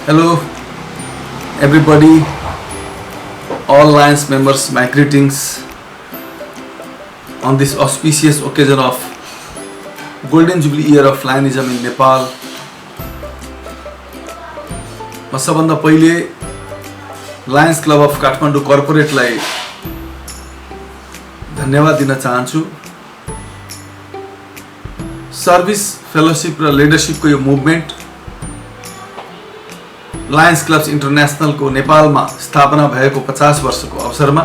Hello, everybody, all Lions members, my greetings on this auspicious occasion of Golden Jubilee year of Lionism in Nepal. म सबभन्दा पहिले Lions club of Kathmandu कर्पोरेटलाई धन्यवाद दिन चाहन्छु। Service, fellowship र लिडरशिपको यो मुभमेन्ट लायन्स क्लब्स इन्टरनेसनलको नेपालमा स्थापना भएको 50 वर्षको अवसरमा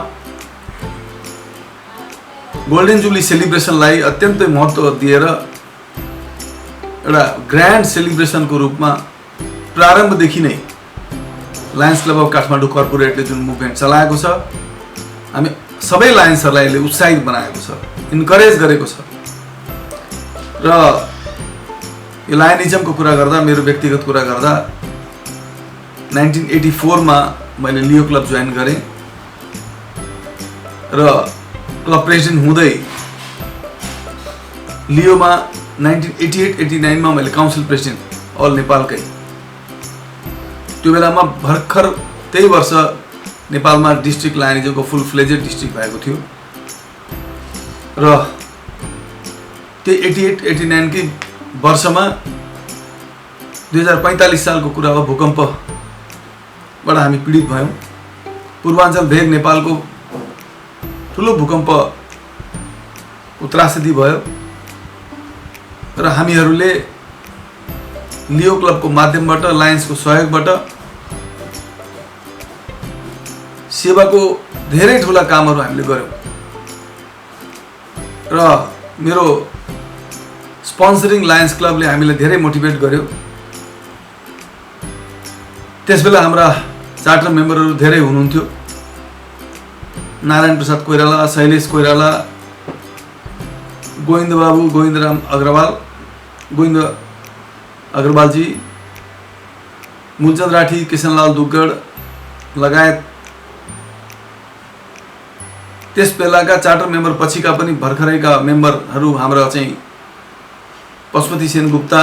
गोल्डन जुबली सेलिब्रेसनलाई अत्यन्तै महत्त्व दिएर एउटा ग्रान्ड सेलिब्रेसनको रूपमा प्रारम्भदेखि नै लायन्स क्लब अफ काठमाडौँ कर्पोरेटले जुन मुभमेन्ट चलाएको छ, हामी सबै लायन्सहरूलाई यसले उत्साहित बनाएको छ, इन्करेज गरेको छ। र यो लायनिजमको कुरा गर्दा, मेरो व्यक्तिगत कुरा गर्दा 1984 मा मैले लियो क्लब जोइन गरेँ र क्लब प्रेसिडेन्ट हुँदै लियोमा 1988-89 मा मैले काउन्सिल प्रेसिडेन्ट अल नेपालकै, त्यो बेलामा भर्खर त्यही वर्ष नेपालमा डिस्ट्रिक्ट लायनिजमको फुल फ्लेजेड डिस्ट्रिक्ट भएको थियो र त्यही 88-89 कै वर्षमा 2045 सालको कुरा हो, भूकम्पबाट हामी पीडित भयौँ। पूर्वाञ्चल भेग नेपालको ठुलो भूकम्पको त्रासदी भयो र हामीहरूले लियो क्लबको माध्यमबाट, लायन्सको सहयोगबाट सेवाको धेरै ठुला कामहरू हामीले गर्यौँ र मेरो स्पोन्सरिङ लायन्स क्लबले हामीलाई धेरै मोटिभेट गर्यो। त्यसबेला हाम्रा चार्टर मेम्बरहरू धेरै हुनुहुन्थ्यो, नारायण प्रसाद कोइराला, शैलेश कोइराला, गोविन्द बाबु, गोविन्दराम अग्रवालजी, मूलचंद राठी, किशनलाल दुग्गड लगायत त्यस बेलाका चार्टर मेम्बर पछिका पनि भर्खरैका मेम्बरहरू हाम्रा चाहिँ पशुपति सेनगुप्ता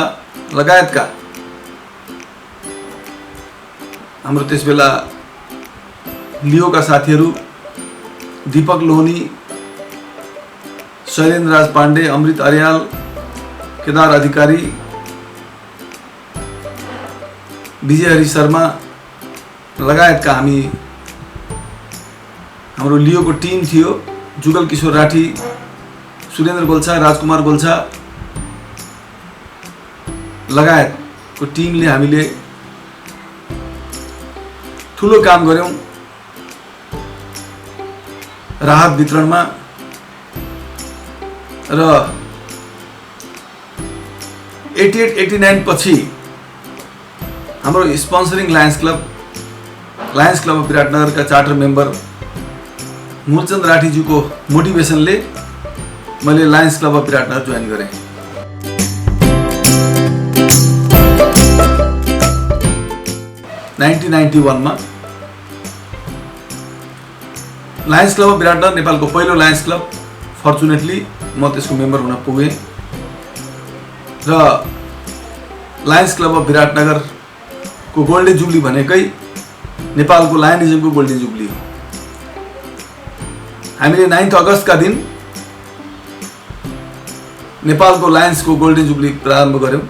लगायतका हाम्रो त्यसबेला लियोका साथीहरू दीपक लोहनी, शैलेन्द्र राज पाण्डे, अमृत अर्याल, केदार अधिकारी, विजय हरि शर्मा लगायतका हाम्रो लियोको टिम थियो। जुगल किशोर राठी, सुरेन्द्र गोल्छा, राजकुमार गोल्छा लगायतको टिमले हामीले ठुलो काम गर्यौं राहत वितरणमा र 88-89 पछि हाम्रो स्पोन्सरिङ लायन्स क्लब अफ विराटनगरका चार्टर मेम्बर मूलचंद राठीज्यूको मोटिभेसनले मैले lions club of Biratnagar join गरेँ। मा लायन्स क्लब अफ विराटनगर नेपालको पहिलो लायन्स क्लब, फर्चुनेटली म त्यसको मेम्बर हुन पुगेँ र लायन्स क्लब अफ विराटनगरको गोल्डन जुबली भनेकै नेपालको लायनिजमको गोल्डन जुबली हो। हामीले 9 अगस्तका दिन नेपालको लायन्सको गोल्डन जुबली प्रारम्भ गर्यौं।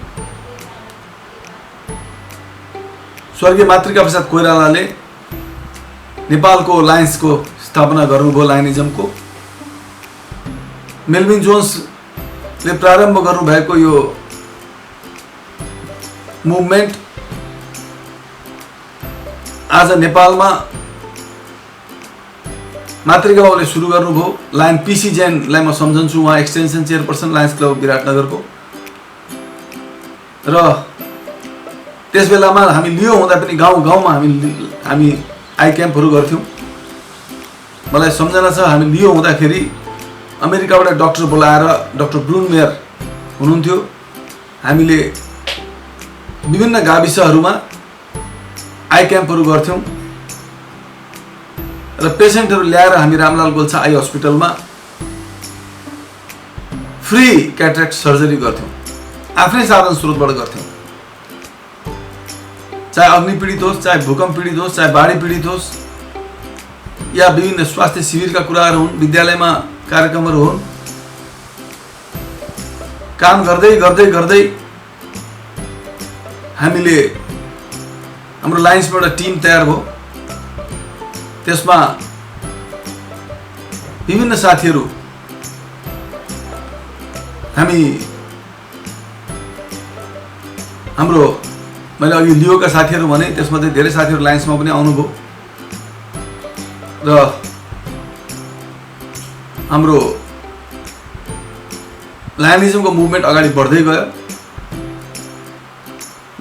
स्वर्गीय मातृका प्रसाद कोइरालाले नेपालको लायन्सको स्थापना गर्नुभयो। लायनिजमको मेल्भिन जोन्सले प्रारम्भ गर्नुभएको यो मुभमेन्ट आज नेपालमा मातृका बाबुले सुरु गर्नुभयो। लायन पीसी जैनलाई म सम्झन्छु, उहाँ extension chairperson lions club of विराटनगरको। र त्यस बेलामा हामी लियो हुँदा पनि गाउँमा हामी आई क्याम्पहरू गर्थ्यौँ। मलाई सम्झना छ, हामी लियो हुँदाखेरि अमेरिकाबाट डाक्टर बोलाएर, डाक्टर ब्रुन मेयर हुनुहुन्थ्यो, हामीले विभिन्न गाविसहरूमा आई क्याम्पहरू गर्थ्यौँ र पेसेन्टहरू ल्याएर हामी रामलाल गोल्छा आई हस्पिटलमा फ्री क्याटरेक्ट सर्जरी गर्थ्यौँ, आफ्नै साधन स्रोतबाट गर्थ्यौँ। चाहे अग्नि पीडित होस्, चाहे भूकम्प पीडित होस्, चाहे बाढी पीडित होस्, या विभिन्न स्वास्थ्य शिविरका कुराहरू हुन्, विद्यालयमा कार्यक्रमहरू हुन्, काम गर्दै गर्दै गर्दै हामीले हाम्रो लायन्सबाट एउटा टिम तयार भयो। त्यसमा विभिन्न साथीहरू, हाम्रो मैले अघि लियोका साथीहरू भने त्यसमध्ये धेरै साथीहरू लायन्समा पनि आउनुभयो र हाम्रो लायनिजमको मुभमेन्ट अगाडि बढ्दै गयो।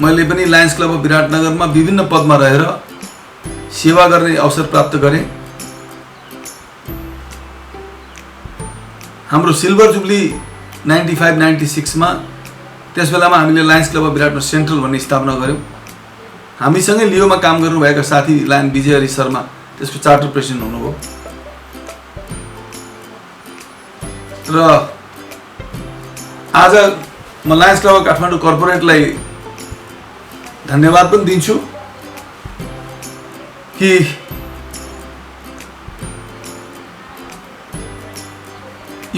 मैले पनि लायन्स क्लब अफ विराटनगरमा विभिन्न पदमा रहेर सेवा गर्ने अवसर प्राप्त गरेँ। हाम्रो सिल्भर जुब्ली 95-96 मा त्यस बेलामा हामीले Lions club of Biratnagar Central भन्ने स्थापना गऱ्यौँ। हामीसँगै लियोमा काम गर्नुभएका साथी लायन विजय हरि शर्मा त्यसको चार्टर प्रेसिडेन्ट हुनुभयो र आज म लायन्स क्लब अफ काठमाडौँ कर्पोरेटलाई धन्यवाद पनि दिन्छु कि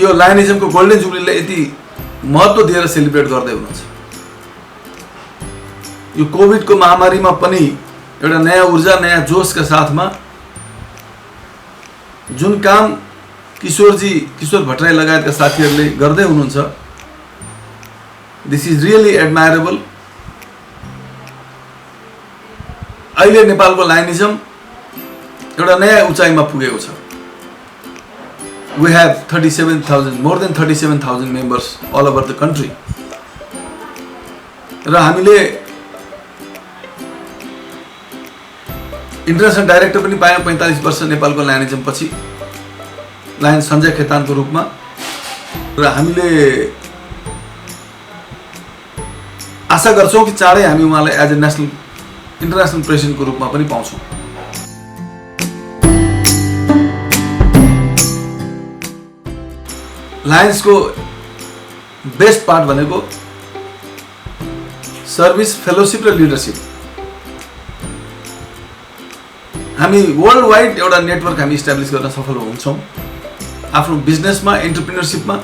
यो लायनिजमको गोल्डन जुब्लीलाई यति महत्त्व दिएर सेलिब्रेट गर्दै हुनुहुन्छ। यो कोभिडको महामारीमा पनि एउटा नयाँ ऊर्जा, नयाँ जोशका साथमा जुन काम किशोर भट्टराई लगायतका साथीहरूले गर्दै हुनुहुन्छ, दिस इज रियली एडमायरेबल। अहिले नेपालको लायनिजम एउटा नयाँ उचाइमा पुगेको छ। We have 37,000, more than 37,000 members all over the country. र हामीले इन्टरनेसनल डाइरेक्टर पनि पायौँ 45 वर्ष नेपालको लायनिजम पछि, लायन सञ्जय खेतानको रूपमा। र हामीले आशा गर्छौँ कि चाँडै हामी उहाँलाई एज ए इन्टरनेसनल प्रेसिडेन्टको रूपमा पनि पाउँछौँ। लायन्सको बेस्ट पार्ट भनेको सर्भिस, फेलोसिप र लिडरसिप। हामी वर्ल्ड वाइड एउटा नेटवर्क हामी इस्टाब्लिस गर्न सफल हुन्छौँ आफ्नो बिजनेसमा, एन्टरप्रिनरसिपमा।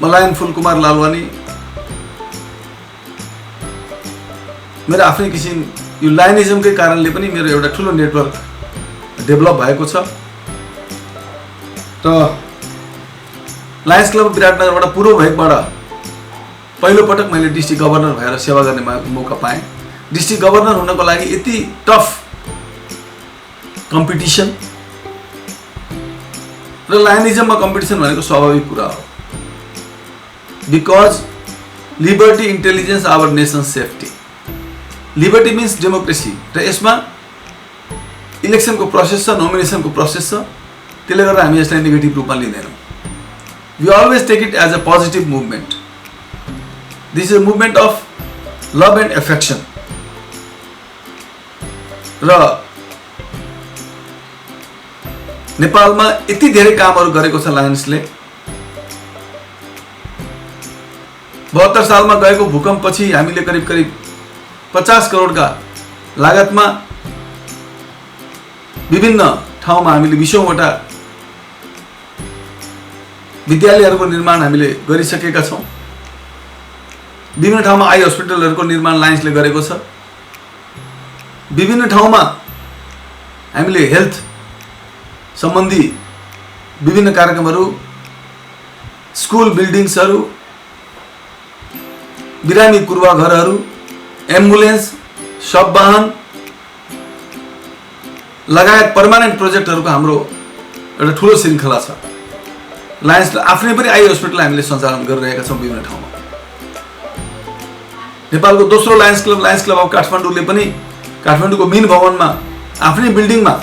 मलायन फुलकुमार लालवानी मेरो आफ्नै किसिम यो लायनिजमकै कारणले पनि मेरो एउटा ठुलो नेटवर्क डेभलप भएको छ। र लायन्स क्लब विराटनगरबाट पूर्व भेगबाट पहिलोपटक मैले डिस्ट्रिक्ट गभर्नर भएर सेवा गर्ने मौका पाएँ। डिस्ट्रिक्ट गभर्नर हुनको लागि यति टफ कम्पिटिसन र लायनिजममा कम्पिटिसन भनेको स्वाभाविक कुरा हो। Because liberty, intelligence, our nation safety. Liberty means democracy र यसमा इलेक्सनको प्रोसेस छ, नोमिनेसनको प्रोसेस छ। त्यसले गर्दा हामी यसलाई नेगेटिभ रूपमा लिँदैनौँ। We always take it as a positive movement. This is a movement of love and affection. र नेपालमा यति धेरै कामहरू गरेको छ लायन्सले। 72 सालमा गएको भूकम्पपछि हामीले करिब 50 करोडका लागतमा विभिन्न ठाउँमा हामीले 20औँवटा विद्यालयहरूको निर्माण हामीले गरिसकेका छौँ। विभिन्न ठाउँमा आई हस्पिटलहरूको निर्माण लायन्सले गरेको छ। विभिन्न ठाउँमा हामीले हेल्थ सम्बन्धी विभिन्न कार्यक्रमहरू, स्कुल बिल्डिङ्सहरू, बिरामी पूर्वाघरहरू, एम्बुलेन्स, शव वाहन लगायत पर्मानेन्ट प्रोजेक्टहरूको हाम्रो एउटा ठुलो श्रृङ्खला छ। लायन्सले आफ्नै पनि आई हस्पिटल हामीले सञ्चालन गरिरहेका छौँ विभिन्न ठाउँमा। नेपालको दोस्रो लायन्स क्लब अफ काठमाडौँले पनि काठमाडौँको मिन भवनमा आफ्नै बिल्डिङमा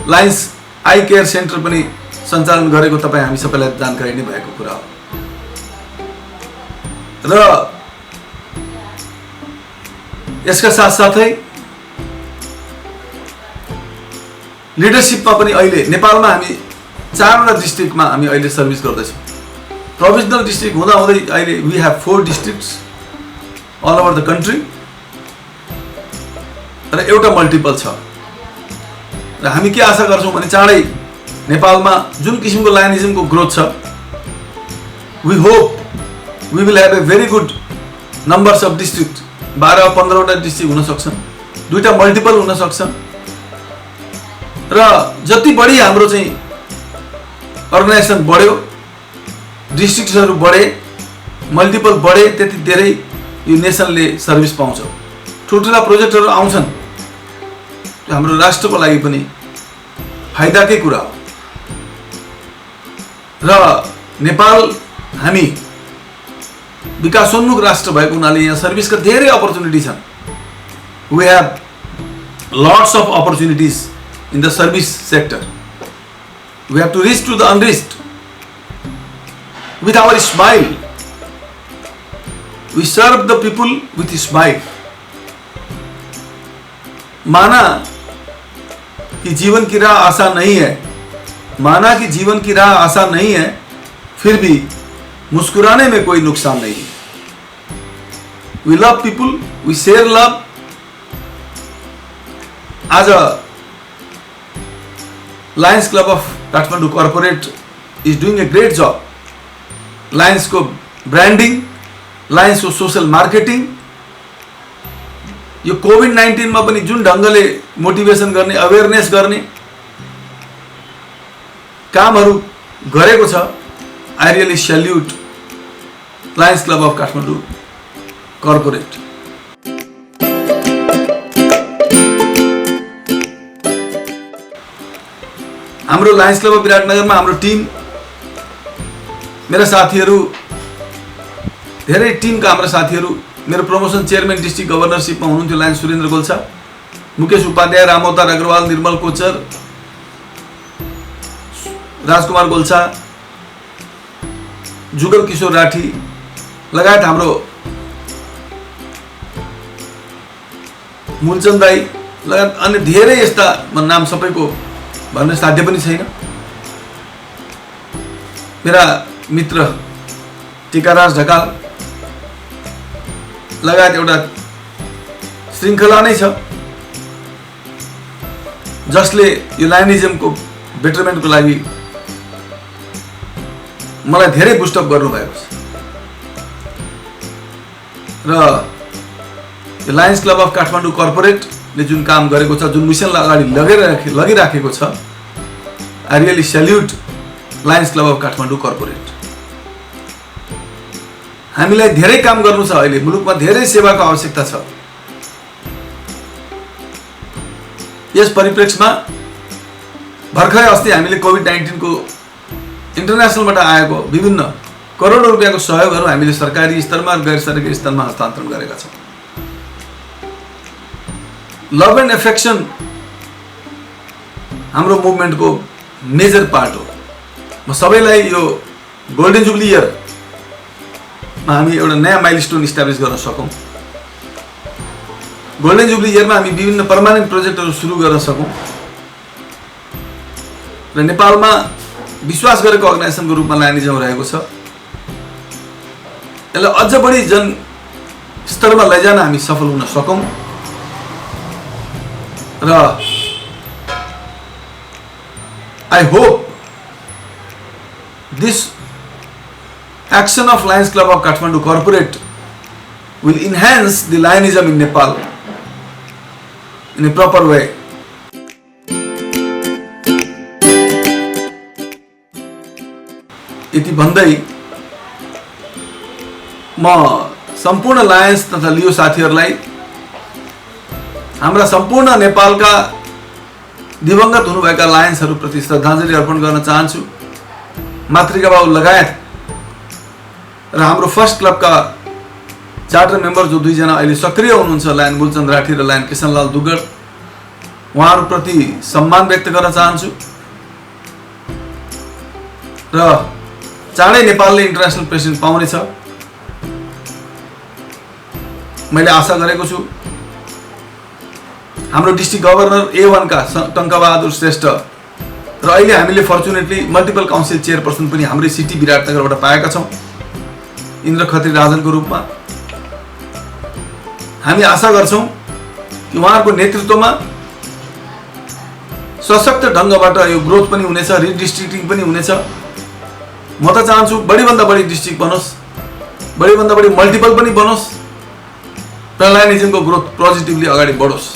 लायन्स आई केयर सेन्टर पनि सञ्चालन गरेको तपाईँ हामी सबैलाई जानकारी नै भएको कुरा हो। र यसका साथसाथै लिडरसिपमा पनि अहिले नेपालमा हामी 4वटा डिस्ट्रिक्टमा हामी अहिले सर्भिस गर्दैछौँ। प्रोभिजनल डिस्ट्रिक्ट हुँदाहुँदै अहिले we have 4 districts all over the country र एउटा मल्टिपल छ। र हामी के आशा गर्छौँ भने चाँडै नेपालमा जुन किसिमको लायनिजमको ग्रोथ छ, we hope we will have a very good numbers of district, 12-15वटा डिस्ट्रिक्ट हुन सक्छन्, 2टा मल्टिपल हुन सक्छन्। र जति बढी हाम्रो चाहिँ अर्गनाइजेसन बढ्यो, डिस्ट्रिक्टहरू बढे, मल्टिपल बढे, त्यति धेरै यो नेसनले सर्भिस पाउँछ। ठुल्ठुला प्रोजेक्टहरू आउँछन्, हाम्रो राष्ट्रको लागि पनि फाइदाकै कुरा हो। र नेपाल हामी विकासोन्मुख राष्ट्र भएको हुनाले यहाँ सर्भिसका धेरै अपर्च्युनिटी छन्। We have lots of opportunities in the service sector. We have to reach to the unreached with our smile. We serve the people with smile. माना कि जीवन की राह आसान नहीं है, माना कि जीवन की राह आसान नहीं है, फिर भी मुस्कुराने में कोई नुकसान नहीं है। We love people, we share love. As a Lions Club of Kathmandu Corporate is doing a great job. Lions को ब्रान्डिङ, लायन्स को सोशल मार्केटिङ, यो कोभिड-19 मा पनि जुन ढङ्गले मोटिभेसन गर्ने, अवेरनेस गर्ने कामहरू गरेको छ, I really salute Lions club of Kathmandu corporate. हाम्रो लायन्स क्लब अफ विराटनगरमा हाम्रो टिम, मेरा साथीहरू, धेरै टिमका हाम्रा साथीहरू, मेरो प्रमोसन चेयरमैन डिस्ट्रिक्ट गभर्नरशिपमा हुनुहुन्थ्यो लायन्स सुरेन्द्र गोल्छा, मुकेश उपाध्याय, रामअवतार अग्रवाल, निर्मल कोचर, राजकुमार गोल्छा, जुगल किशोर राठी लगायत हाम्रो मूलचन्द दाई लगायत अन्य धेरै यस्ता नाम सबैको भन्न साध्य पनि छैन। मेरा मित्र टिकाराज ढकाल लगायत एउटा श्रृङ्खला नै छ जसले यो लायनिजमको बेटरमेन्टको लागि मलाई धेरै बुस्टअप गर्नुभएको छ। र यो लायन्स क्लब अफ काठमाडौँ कर्पोरेटले जुन काम गरेको छ, जुन मिसनलाई अगाडि लगिराखेको छ, I really salute Lions club of Kathmandu corporate. हामीलाई धेरै काम गर्नु छ, अहिले मुलुकमा धेरै सेवाको आवश्यकता छ। यस परिप्रेक्ष्यमा भर्खरै अस्ति हामीले कोभिड-19 को इन्टरनेसनलबाट आएको विभिन्न करोडौं रुपियाँको सहयोगहरू हामीले सरकारी स्तरमा र गैर सरकारी स्तरमा हस्तान्तरण गरेका छौँ। लभ एन्ड एफेक्सन हाम्रो मुभमेन्टको मेजर पार्ट हो। म सबैलाई यो गोल्डन जुबली इयरमा हामी एउटा नयाँ माइलस्टोन इस्टाब्लिस गर्न सकौँ, गोल्डन जुबली इयरमा हामी विभिन्न पर्मानेन्ट प्रोजेक्टहरू सुरु गर्न सकौँ र नेपालमा विश्वास गरेको अर्गनाइजेसनको रूपमा लायनिजम रहेको छ, यसलाई अझ बढी जन स्तरमा लैजान हामी सफल हुन सकौँ। र I hope this action of Lions Club of Kathmandu Corporate will enhance the Lionism in Nepal in a proper way. यति भन्दै म सम्पूर्ण लायन्स तथा लियो साथीहरूलाई, हाम्रा सम्पूर्ण नेपालका दिवंगत हुनुभएका लायन्सहरूप्रति श्रद्धाञ्जली अर्पण गर्न चाहन्छु। मातृका बाबु लगायत र हाम्रो फर्स्ट क्लबका चार्टर मेम्बर जो 2 जना अहिले सक्रिय हुनुहुन्छ, लायन मूलचन्द राठी र लायन किशनलाल दुगड, उहाँहरूप्रति सम्मान व्यक्त गर्न चाहन्छु। र चाँडै नेपालले इन्टरनेसनल प्रेसिडेन्ट पाउनेछ मैले आशा गरेको छु। हाम्रो डिस्ट्रिक्ट गभर्नर A1 का टङ्कबहादुर श्रेष्ठ र अहिले हामीले फर्चुनेटली मल्टिपल काउन्सिल चेयरपर्सन पनि हाम्रै सिटी विराटनगरबाट पाएका छौँ, इन्द्र खत्री राजनको रूपमा। हामी आशा गर्छौं कि उहाँहरूको नेतृत्वमा सशक्त ढंगबाट यो ग्रोथ पनि हुनेछ, रिडिस्ट्रिक्टिङ पनि हुनेछ। म त चाहन्छु बढीभन्दा बढी डिस्ट्रिक्ट बनोस्, बढीभन्दा बढी मल्टिपल पनि बनोस् र लायनिजमको ग्रोथ पोजिटिभली अगाडि बढोस्।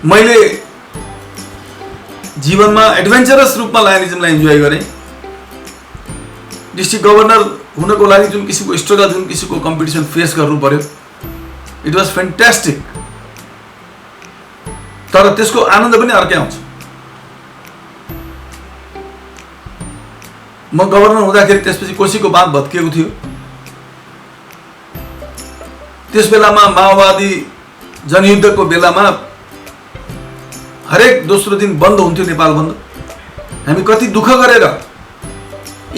मैले जीवनमा एडभेन्चरस रूपमा लायनिजमलाई इन्जोय गरेँ। डिस्ट्रिक्ट गभर्नर हुनको लागि जुन किसिमको स्ट्रगल, जुन किसिमको कम्पिटिसन फेस गर्नु पर्यो, इट वाज फ्यान्टास्टिक। तर त्यसको आनन्द पनि अर्कै आउँछ। म गभर्नर हुँदाखेरि त्यसपछि कोशीको बाँध भत्किएको थियो। त्यस बेलामा माओवादी जनयुद्धको बेलामा हरेक दोस्रो दिन बन्द हुन्थ्यो नेपाल बन्द। हामी कति दुःख गरेर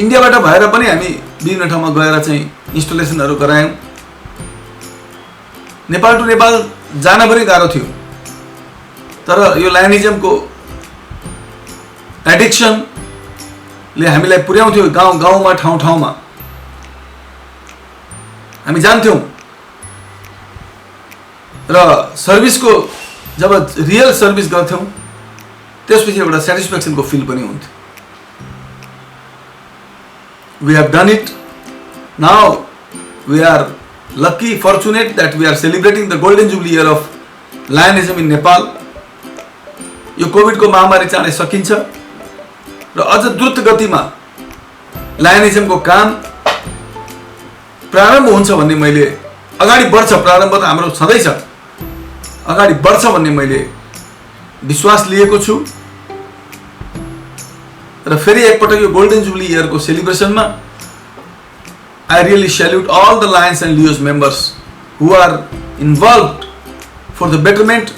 इन्डियाबाट भएर पनि हामी विभिन्न ठाउँमा गएर चाहिँ इन्स्टलेसनहरू गरायौँ। नेपाल टु नेपाल जान पनि गाह्रो थियो। तर यो लायनिजमको एडिक्सनले हामीलाई पुर्याउँथ्यो गाउँ गाउँमा, ठाउँ ठाउँमा हामी जान्थ्यौँ र सर्भिसको जब रियल सर्भिस गर्थ्यौँ त्यसपछि एउटा सेटिस्फ्याक्सनको फिल पनि हुन्थ्यो। We have done it. Now we are lucky, fortunate that we are celebrating the golden jubilee year of Lionism in Nepal. यो कोभिडको महामारी चाँडै सकिन्छ र अझ द्रुत गतिमा लायनिजमको काम प्रारम्भ हुन्छ भन्ने मैले, अगाडि बढ्छ, प्रारम्भ त हाम्रो छँदैछ, अगाडि बढ्छ भन्ने मैले विश्वास लिएको छु। र फेरि एकपटक यो गोल्डन जुबली इयरको सेलिब्रेसनमा I really salute all the Lions and Leos members who are involved for the betterment,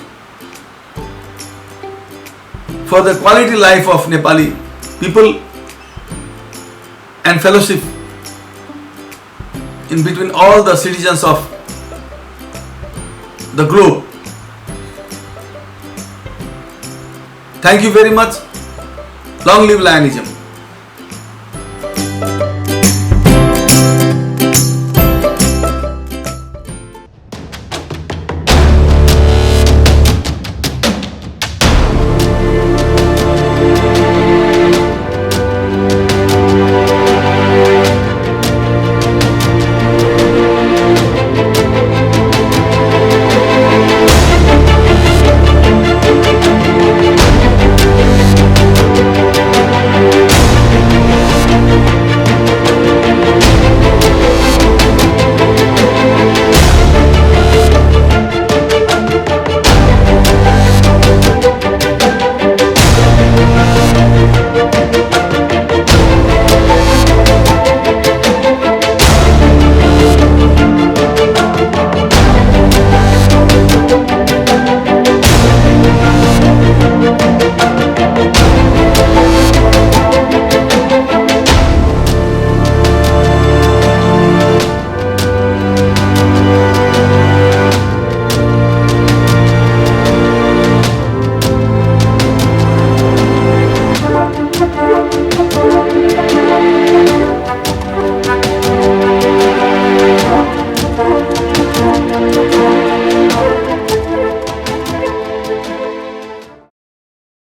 for the quality life of Nepali people and fellowship in between all the citizens of the globe. Thank you very much. Long live Lionism.